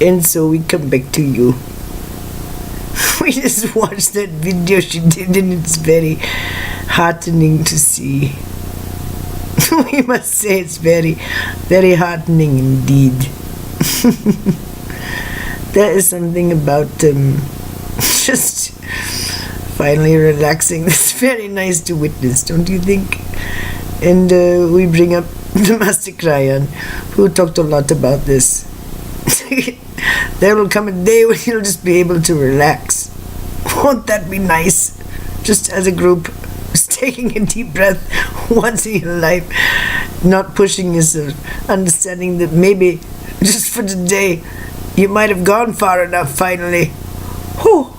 And so we come back to you. We just watched that video she did, and it's very heartening to see. We must say it's very, very heartening indeed. There is something about just finally relaxing. It's very nice to witness, don't you think? And we bring up the Master Krayan, who talked a lot about this. There will come a day when you'll just be able to relax. Won't that be nice? Just as a group, just taking a deep breath once in your life, not pushing yourself, understanding that maybe just for today you might have gone far enough finally. Oh,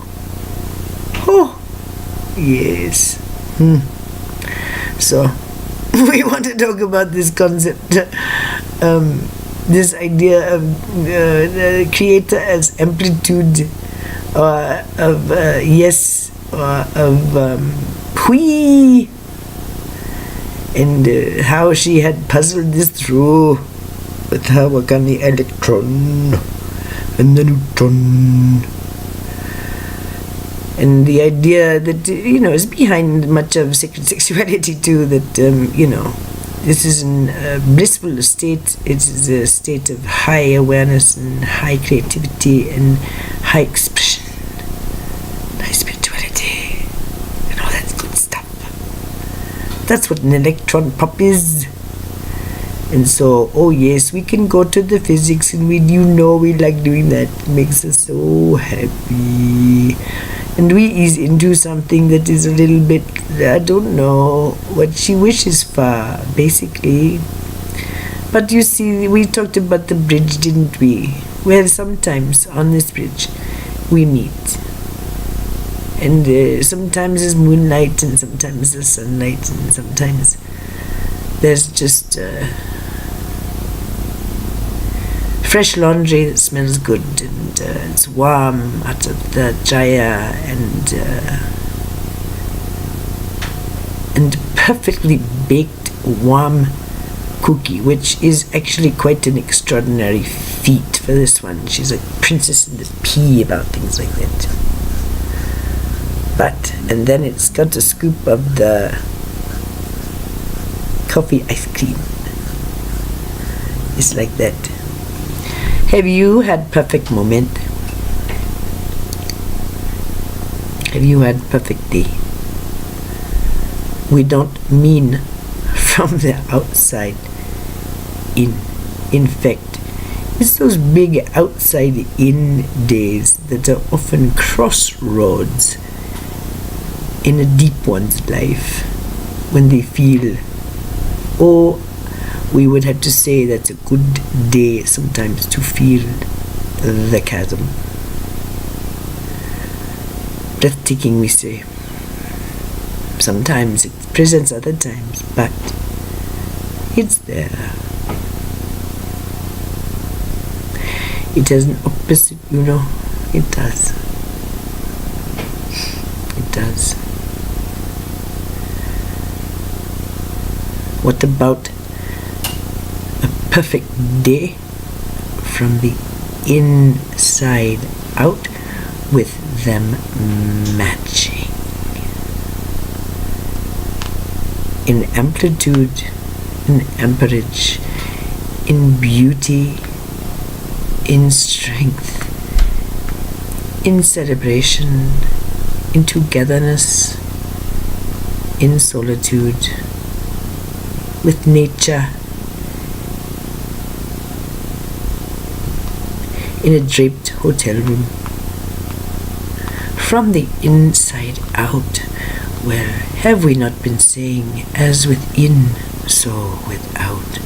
yes. So we want to talk about this concept, this idea of the creator as amplitude, or of yes, or of hui, and how she had puzzled this through with her work on the electron and the neutron. And the idea that, is behind much of sacred sexuality too, that, this is a blissful state. It is a state of high awareness and high creativity and high expression, high spirituality, and all that good stuff. That's what an electron pop is. And so, oh yes, we can go to the physics, and we like doing that. It makes us so happy. And we ease into something that is a little bit, I don't know what she wishes for, basically. But you see, we talked about the bridge, didn't we? Where sometimes on this bridge we meet. And sometimes there's moonlight, and sometimes there's sunlight, and sometimes there's just fresh laundry that smells good, and it's warm out of the dryer, and perfectly baked warm cookie, which is actually quite an extraordinary feat for this one. She's a princess in the pea about things like that. And then it's got a scoop of the coffee ice cream. It's like that. Have you had perfect moment? Have you had perfect day? We don't mean from the outside in. In fact, it's those big outside in days that are often crossroads in a deep one's life, when they feel, we would have to say that's a good day sometimes to feel the chasm. Breathtaking, we say. Sometimes it presents, other times, but it's there. It has an opposite, it does. It does. What about a perfect day from the inside out, with them matching in amplitude, in amperage, in beauty, in strength, in celebration, in togetherness, in solitude, with nature, in a draped hotel room. From the inside out, where have we not been saying, as within, so without?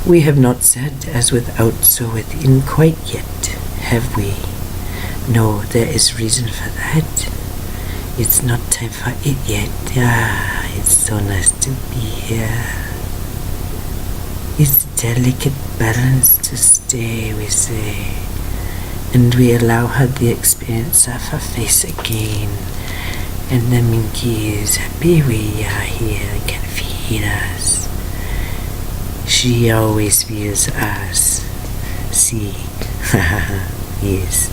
We have not said, as without, so within, quite yet, have we? No, there is reason for that. It's not time for it yet. It's so nice to be here. It's delicate balance to stay, we say, and we allow her the experience of her face again, and the minky is happy we are here, can feel us. She always feels us, see. Yes,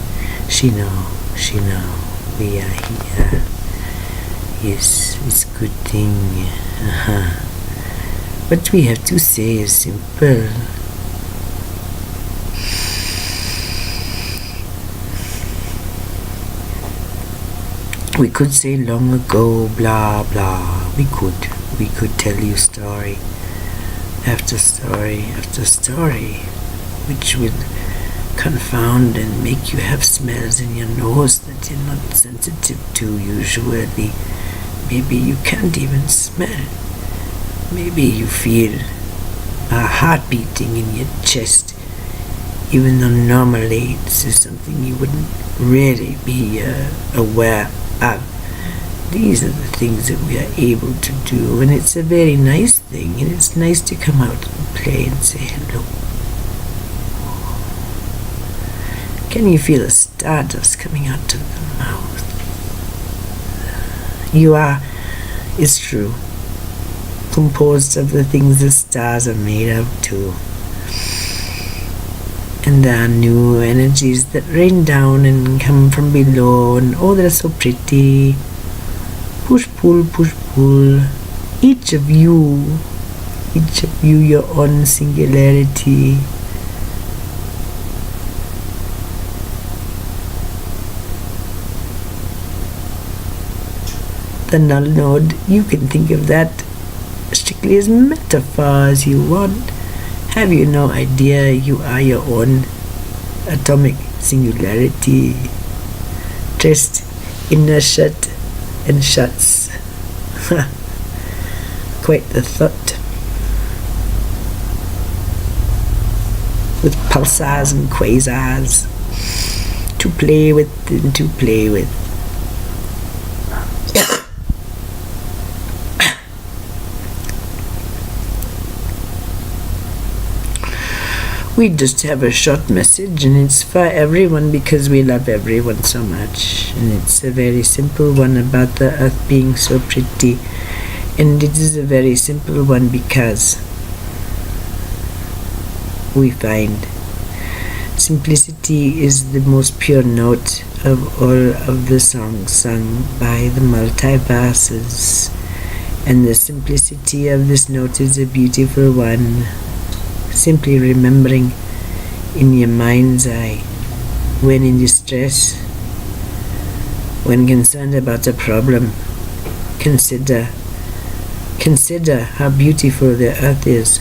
she know, we are here. Yes, it's a good thing. What we have to say is simple. We could say long ago, blah blah. We could tell you story after story after story, which will confound and make you have smells in your nose that you're not sensitive to usually. Maybe you can't even smell. Maybe you feel a heart beating in your chest, even though normally this is something you wouldn't really be aware of. These are the things that we are able to do, and it's a very nice thing, and it's nice to come out and play and say hello. Can you feel the stardust coming out of the mouth? You are, it's true, composed of the things the stars are made of too. And there are new energies that rain down and come from below, and oh, they're so pretty. Push, pull, each of you your own singularity. The null node, you can think of that strictly as metaphor as you want. Have you no idea you are your own atomic singularity, dressed in a shirt and shuts? Quite the thought. With pulsars and quasars to play with and to play with. We just have a short message, and it's for everyone because we love everyone so much. And it's a very simple one about the earth being so pretty. And it is a very simple one because we find simplicity is the most pure note of all of the songs sung by the multiverses. And the simplicity of this note is a beautiful one. Simply remembering in your mind's eye, when in distress, when concerned about a problem, consider how beautiful the earth is.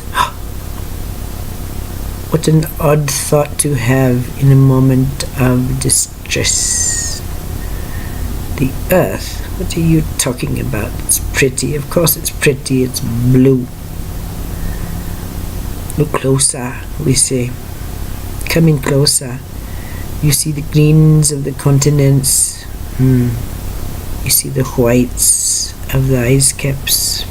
What an odd thought to have in a moment of distress. The earth, what are you talking about? It's pretty. Of course it's pretty. It's blue. Look closer, we say. Coming closer. You see the greens of the continents. You see the whites of the ice caps.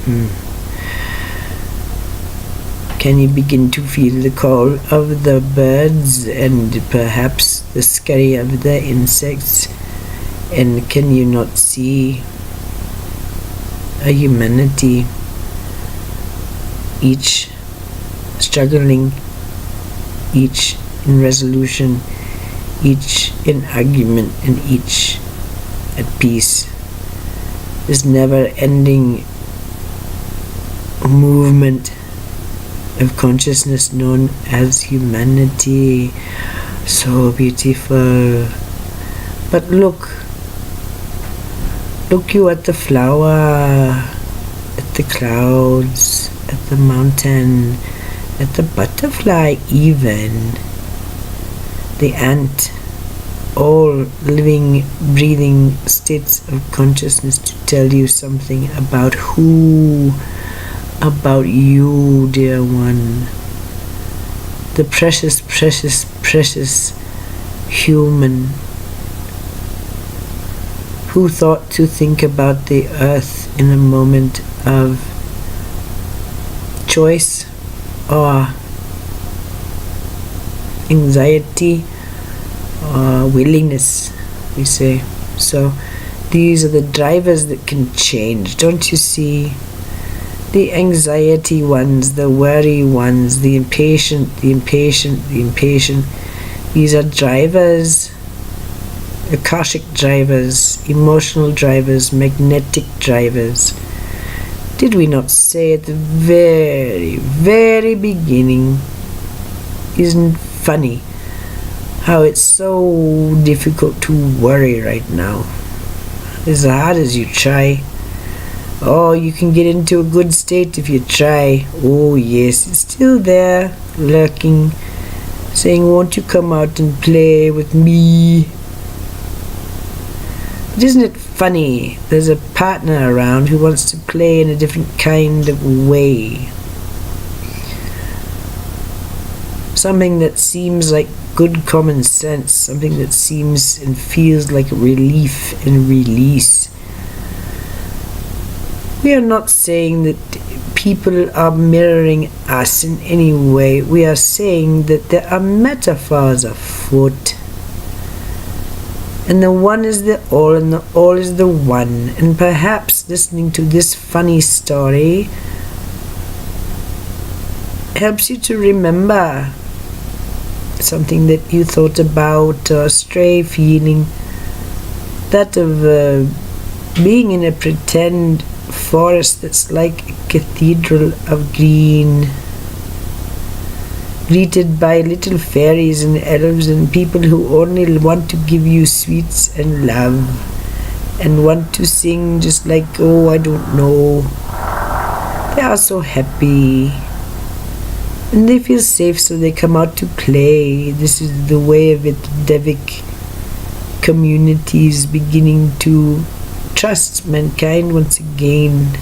Can you begin to feel the call of the birds and perhaps the scurry of the insects? And can you not see a humanity, each struggling, each in resolution, each in argument, and each at peace? This never-ending movement of consciousness known as humanity. So beautiful. But look you at the flower, at the clouds, at the mountain, at the butterfly even, the ant, all living, breathing states of consciousness to tell you something about about you, dear one. The precious, precious, precious human who thought to think about the earth in a moment of choice or anxiety or willingness, we say. So these are the drivers that can change. Don't you see? The anxiety ones, the worry ones, the impatient, the impatient, the impatient. These are drivers, akashic drivers, emotional drivers, magnetic drivers. Did we not say at the very, very beginning, isn't funny how it's so difficult to worry right now? As hard as you try. Oh, you can get into a good state if you try. Oh yes, it's still there, lurking, saying, won't you come out and play with me? But isn't it funny? There's a partner around who wants to play in a different kind of way. Something that seems like good common sense, something that seems and feels like relief and release. We are not saying that people are mirroring us in any way. We are saying that there are metaphors afoot. And the one is the all, and the all is the one. And perhaps listening to this funny story helps you to remember something that you thought about, or a stray feeling, that of being in a pretend forest that's like a cathedral of green, greeted by little fairies and elves and people who only want to give you sweets and love and want to sing just like, oh, I don't know. They are so happy and they feel safe, so they come out to play. This is the way of it. Devic communities beginning to trust mankind once again.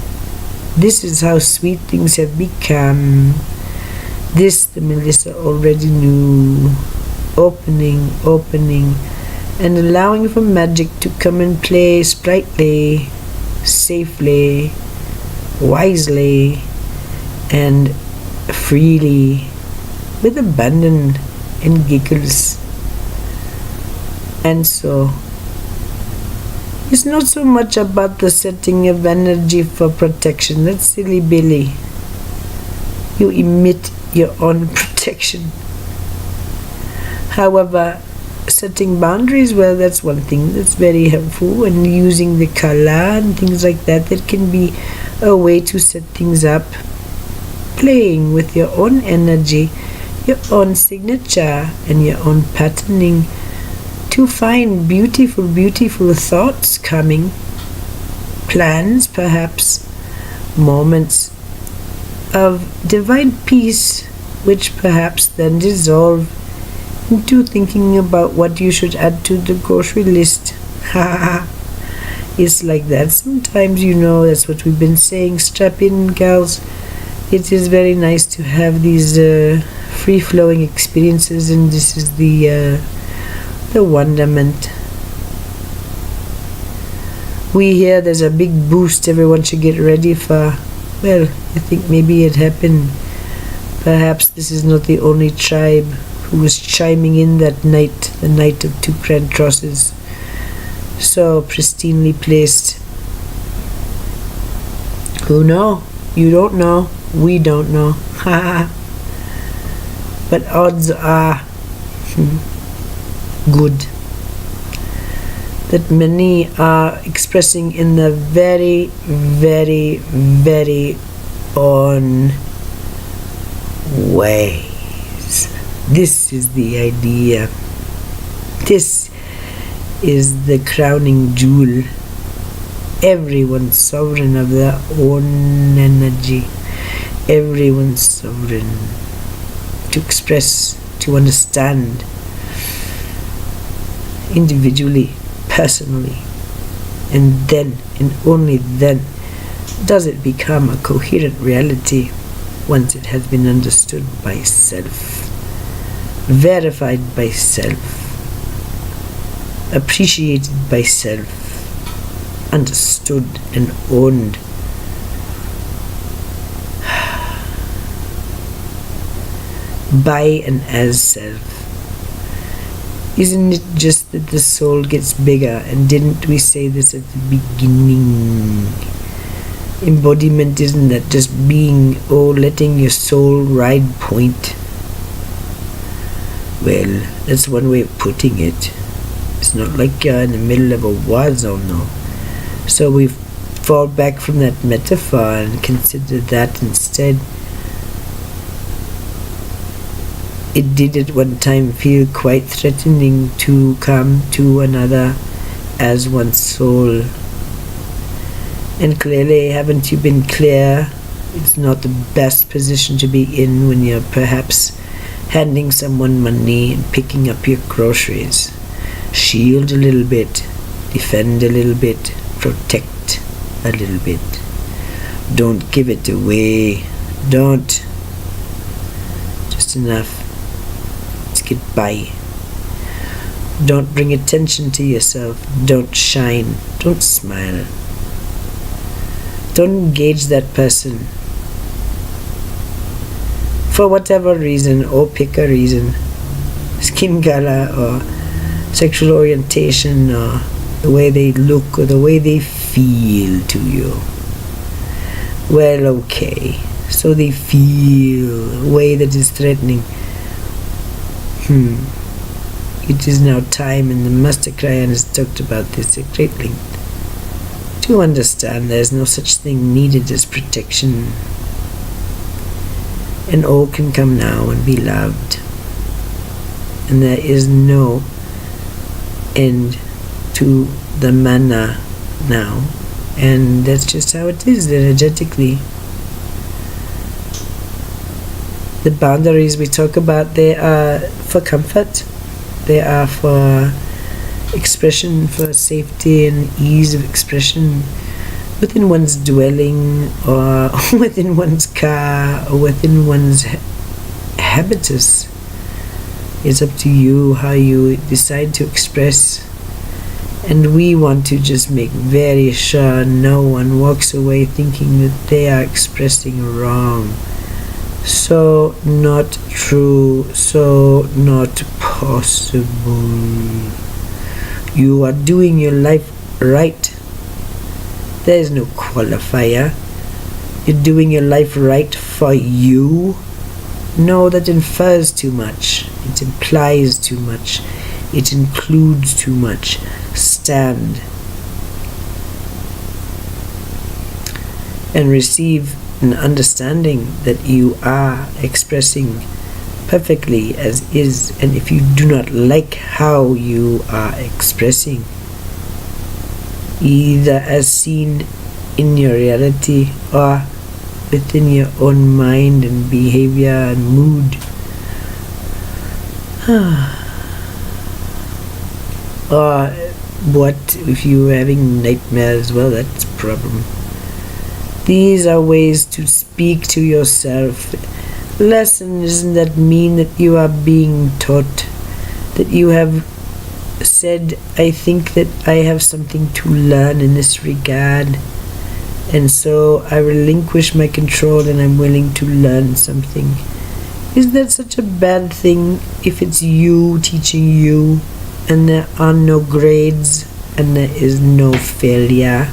This is how sweet things have become. This the Melissa already knew. Opening, and allowing for magic to come and play sprightly, safely, wisely, and freely, with abandon and giggles. And so it's not so much about the setting of energy for protection. That's silly Billy. You emit your own protection. However, setting boundaries, well, that's one thing that's very helpful, and using the color and things like that, that can be a way to set things up. Playing with your own energy, your own signature, and your own patterning, to find beautiful, beautiful thoughts coming, plans perhaps, moments of divine peace, which perhaps then dissolve into thinking about what you should add to the grocery list. It's like that sometimes, you know. That's what we've been saying. Strap in, gals. It is very nice to have these free-flowing experiences, and this is the wonderment. We hear there's a big boost everyone should get ready for. Well, I think maybe it happened. Perhaps this is not the only tribe who was chiming in that night, the night of 2 grand crosses, so pristinely placed. Who know? You don't know. We don't know. But odds are good that many are expressing in the very, very, very own ways. This is the idea. This is the crowning jewel. Everyone's sovereign of their own energy. Everyone's sovereign to express, to understand individually, personally, and then, and only then, does it become a coherent reality once it has been understood by self, verified by self, appreciated by self, understood and owned. By and as self. Isn't it just that the soul gets bigger? And didn't we say this at the beginning? Embodiment isn't that just being or letting your soul ride point. Well, that's one way of putting it. It's not like you're in the middle of a war zone, no. So we fall back from that metaphor and consider that instead. It did at one time feel quite threatening to come to another as one soul. And clearly, haven't you been clear? It's not the best position to be in when you're perhaps handing someone money and picking up your groceries. Shield a little bit, defend a little bit, protect a little bit. Don't give it away. Don't. Just enough. Let's get by. Don't bring attention to yourself. Don't shine. Don't smile. Don't engage that person. For whatever reason, or pick a reason. Skin color, or sexual orientation, or the way they look, or the way they feel to you. Well, okay. So they feel a way that is threatening. It is now time, and the Master Krayan has talked about this at great length, to understand there is no such thing needed as protection, and all can come now and be loved, and there is no end to the mana now, and that's just how it is energetically. The boundaries we talk about, they are for comfort, they are for expression, for safety and ease of expression within one's dwelling, or within one's car, or within one's habitus. It's up to you how you decide to express, and we want to just make very sure no one walks away thinking that they are expressing wrong. So not true, so not possible. You are doing your life right. There is no qualifier. You're doing your life right for you. No, that infers too much. It implies too much. It includes too much. Stand and receive an understanding that you are expressing perfectly as is, and if you do not like how you are expressing, either as seen in your reality or within your own mind and behavior and mood, or what if you're having nightmares? Well, that's a problem. These are ways to speak to yourself. Lesson doesn't that mean that you are being taught, that you have said, I think that I have something to learn in this regard, and so I relinquish my control and I'm willing to learn something. Is that such a bad thing if it's you teaching you, and there are no grades and there is no failure?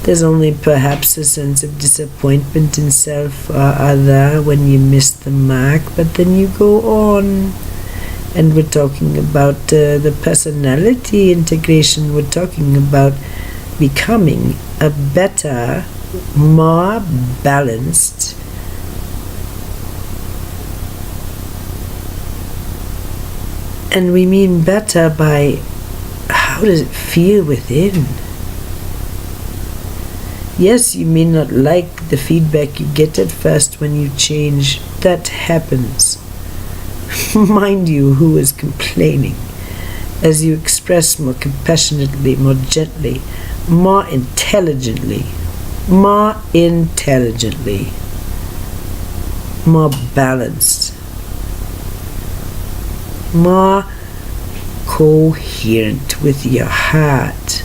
There's only perhaps a sense of disappointment in self or other when you miss the mark, but then you go on. And we're talking about the personality integration. We're talking about becoming a better, more balanced, and we mean better by how does it feel within. Yes, you may not like the feedback you get at first when you change. That happens. Mind you, who is complaining? As you express more compassionately, more gently, more intelligently, more balanced, more coherent with your heart.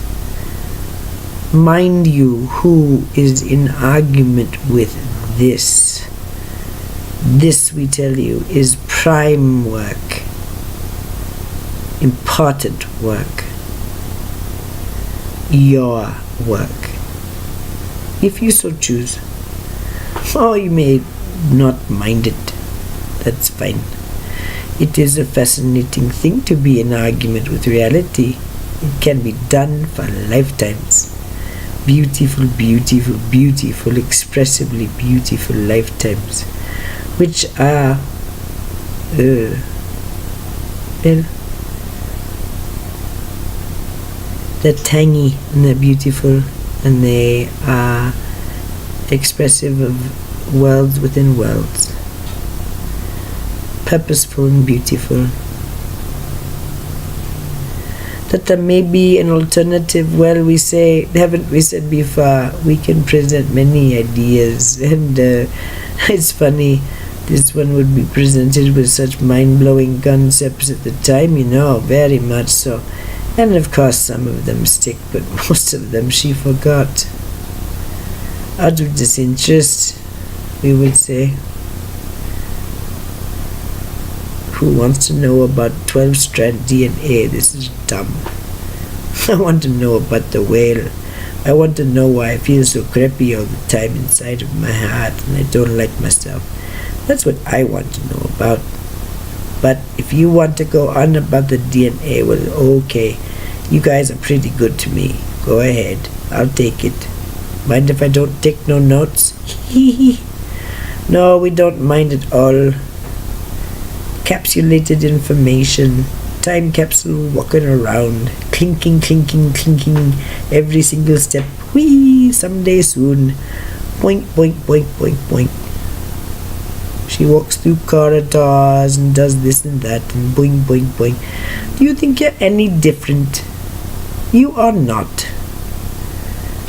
Mind you, who is in argument with this? This, we tell you, is prime work, important work, your work. if you so choose. Or you may not mind it. That's fine. It is a fascinating thing to be in argument with reality. It can be done for lifetimes. Beautiful, beautiful, beautiful, expressively beautiful lifetimes, which are, well, they're tangy and they're beautiful, and they are expressive of worlds within worlds, purposeful and beautiful. That there may be an alternative. Well, we say, haven't we said before, we can present many ideas, and it's funny, this one would be presented with such mind-blowing concepts at the time, very much so. And of course some of them stick, but most of them she forgot. Out of disinterest, we would say. Who wants to know about 12-strand DNA? This is dumb. I want to know about the whale. I want to know why I feel so crappy all the time inside of my heart and I don't like myself. That's what I want to know about. But if you want to go on about the DNA, well, okay. You guys are pretty good to me. Go ahead. I'll take it. Mind if I don't take no notes? No, we don't mind at all. Capsulated information, time capsule walking around, clinking, clinking, clinking, every single step. Whee! Someday soon. Boink, boink, boink, boink, boink. She walks through corridors and does this and that and boink, boink, boink. Do you think you're any different? You are not.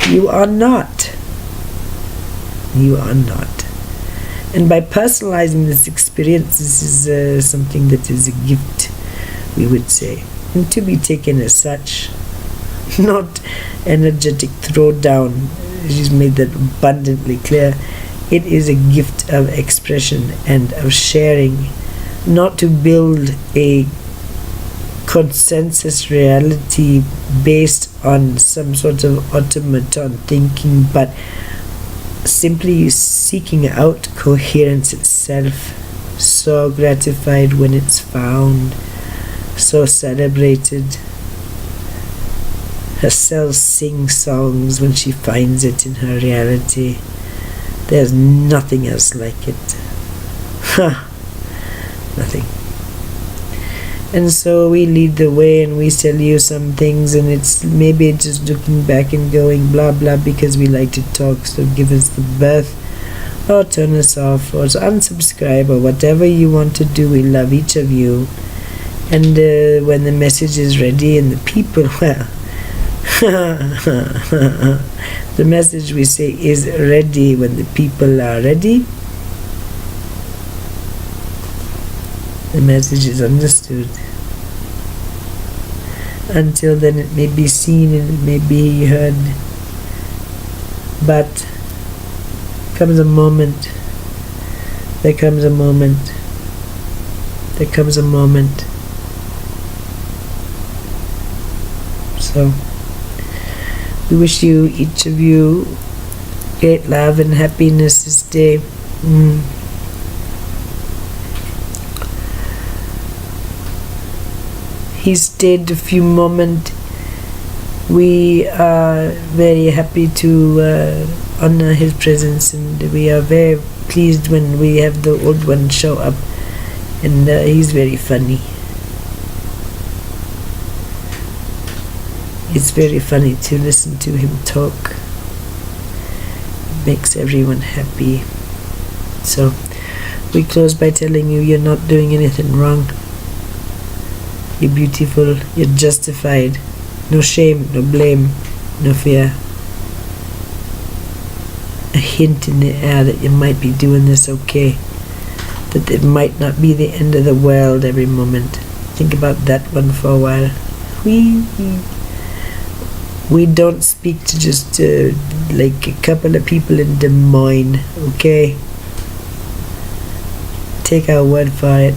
You are not. You are not. And by personalizing this experience, this is something that is a gift, we would say, and to be taken as such, not energetic throwdown. She's made that abundantly clear. It is a gift of expression and of sharing, not to build a consensus reality based on some sort of automaton thinking, but simply seeking out coherence itself, so gratified when it's found, so celebrated. Her cells sing songs when she finds it in her reality. There's nothing else like it. Nothing. And so we lead the way and we tell you some things, and it's maybe just looking back and going blah blah because we like to talk, so give us the birth or turn us off or unsubscribe or whatever you want to do. We love each of you, and when the message is ready and the people, well, the message we say is ready when the people are ready. The message is understood. Until then it may be seen and it may be heard, but comes a moment, there comes a moment, there comes a moment. So we wish you, each of you, great love and happiness this day. He stayed a few moments. We are very happy to honor his presence, and we are very pleased when we have the old one show up, and he's very funny. It's very funny to listen to him talk. It makes everyone happy. So we close by telling you you're not doing anything wrong. You're beautiful, you're justified. No shame, no blame, no fear. A hint in the air that you might be doing this okay. That it might not be the end of the world every moment. Think about that one for a while. We don't speak to just like a couple of people in Des Moines, okay? Take our word for it.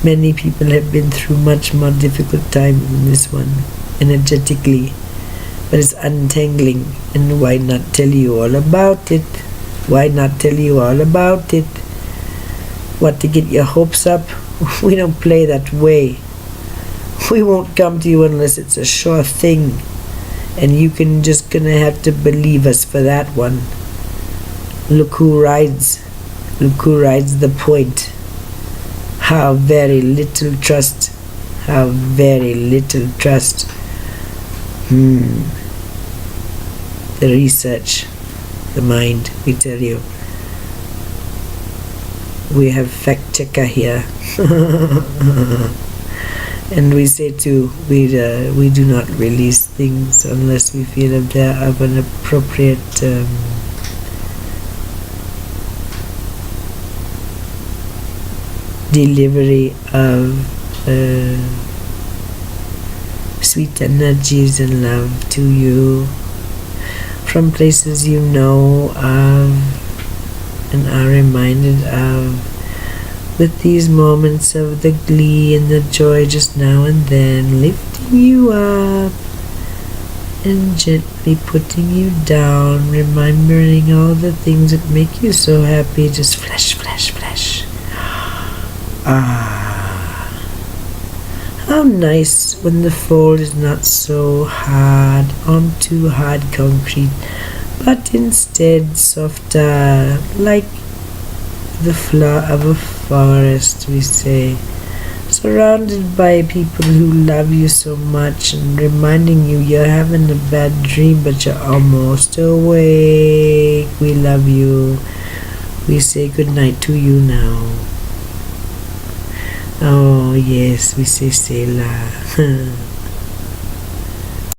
Many people have been through much more difficult time than this one, energetically, but it's untangling. And why not tell you all about it? Why not tell you all about it? What, to get your hopes up? We don't play that way. We won't come to you unless it's a sure thing, and you can just gonna have to believe us for that one. Look who rides the point. How very little trust. How very little trust. The research, the mind, we tell you. We have fact checker here. And we say too, we do not release things unless we feel that they're of an appropriate delivery of sweet energies and love to you from places you know of and are reminded of, with these moments of the glee and the joy just now and then, lifting you up and gently putting you down, remembering all the things that make you so happy. Just flash, flash, flash. How nice when the fall is not so hard onto hard concrete, but instead softer, like the flower of a forest, we say, surrounded by people who love you so much and reminding you you're having a bad dream but you're almost awake. We love you. We say good night to you now. Oh yes, we say Selah.